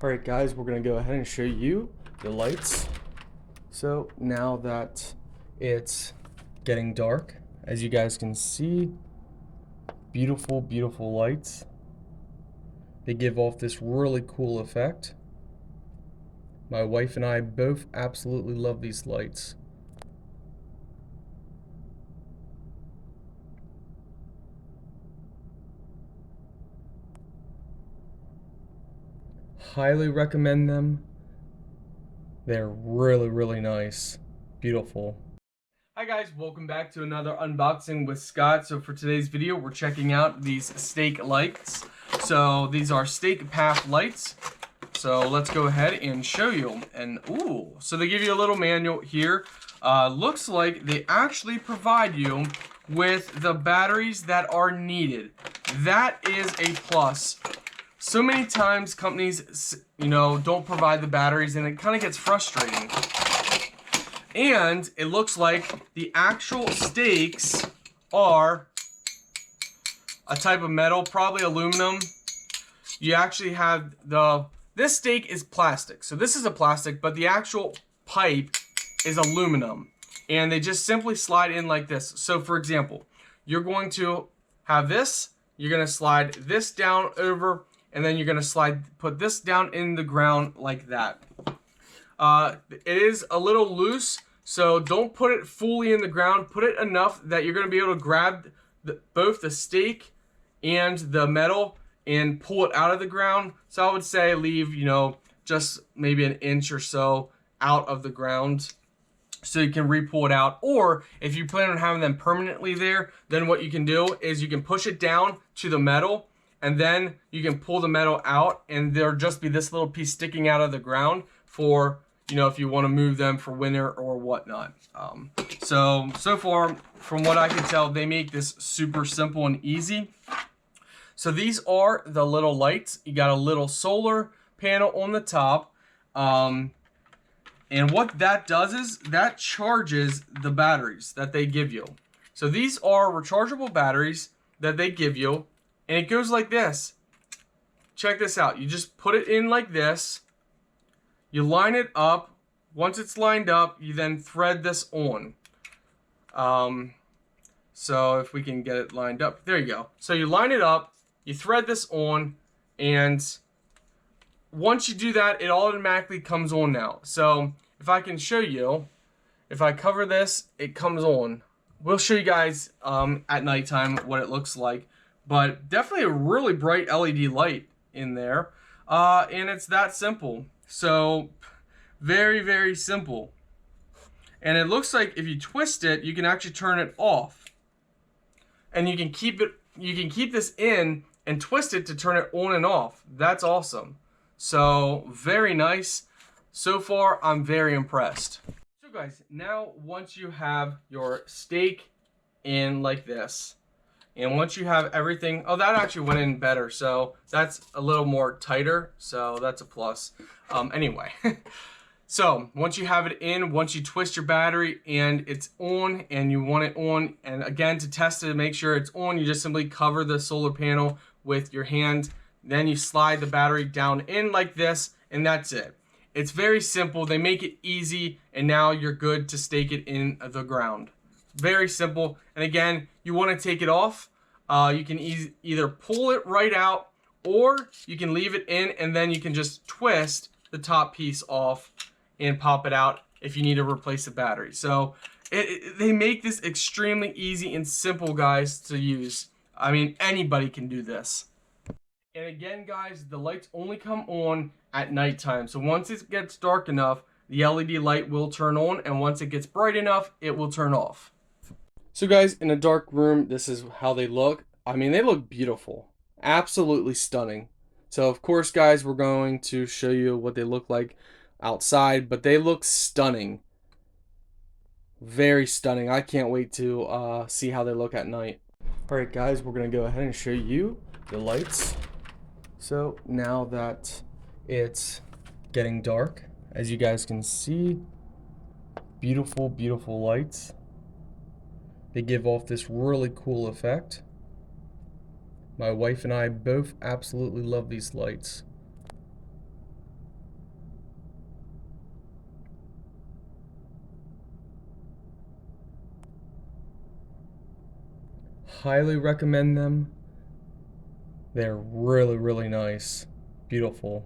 Alright guys, we're going to go ahead and show you the lights. So now that it's getting dark, as you guys can see, beautiful, beautiful lights. They give off this really cool effect. My wife and I both absolutely love these lights. Highly recommend them. They're really, really nice. Beautiful. Hi guys, welcome back to another unboxing with Scott. So for today's video, we're checking out these stake lights. So these are stake path lights. So let's go ahead and show you. And ooh, so they give you a little manual here. Looks like they actually provide you with the batteries that are needed. That is a plus. So many times companies, don't provide the batteries, and it kind of gets frustrating. And it looks like the actual stakes are a type of metal, probably aluminum. You actually have this stake is plastic. So this is a plastic, but the actual pipe is aluminum. And they just simply slide in like this. So for example, you're going to have this, you're going to slide this down over, and then you're going to put this down in the ground like that. It is a little loose, so don't put it fully in the ground. Put it enough that you're going to be able to grab both the stake and the metal and pull it out of the ground. So I would say leave, just maybe an inch or so out of the ground so you can re-pull it out. Or if you plan on having them permanently there, then what you can do is you can push it down to the metal, and then you can pull the metal out, and there'll just be this little piece sticking out of the ground for, if you want to move them for winter or whatnot. So far, from what I can tell, they make this super simple and easy. So these are the little lights. You got a little solar panel on the top. And what that does is that charges the batteries that they give you. So these are rechargeable batteries that they give you. And it goes like this. Check this out. You just put it in like this. You line it up. Once it's lined up, you then thread this on. So if we can get it lined up. There you go. So you line it up. You thread this on. And once you do that, it automatically comes on now. So if I can show you, if I cover this, it comes on. We'll show you guys at nighttime what it looks like. But definitely a really bright LED light in there. And it's that simple. So very, very simple. And it looks like if you twist it, you can actually turn it off. And you can keep this in and twist it to turn it on and off. That's awesome. So very nice. So far, I'm very impressed. So guys, now once you have your stake in like this, and once you have everything, oh, that actually went in better. So that's a little more tighter. So that's a plus. Anyway, so once you have it in, once you twist your battery and it's on and you want it on, and again, to test it to make sure it's on, you just simply cover the solar panel with your hand. Then you slide the battery down in like this, and that's it. It's very simple. They make it easy, and now you're good to stake it in the ground. Very simple. And again, you want to take it off. You can either pull it right out, or you can leave it in, and then you can just twist the top piece off and pop it out if you need to replace the battery. So they make this extremely easy and simple, guys, to use. I mean, anybody can do this. And again, guys, the lights only come on at nighttime. So once it gets dark enough, the LED light will turn on, and once it gets bright enough, it will turn off. So guys, in a dark room, this is how they look. I mean, they look beautiful. Absolutely stunning. So of course, guys, we're going to show you what they look like outside, but they look stunning. Very stunning. I can't wait to see how they look at night. Alright guys, we're going to go ahead and show you the lights. So now that it's getting dark, as you guys can see, beautiful, beautiful lights. They give off this really cool effect. My wife and I both absolutely love these lights. highly recommend them. They're really, really nice. Beautiful.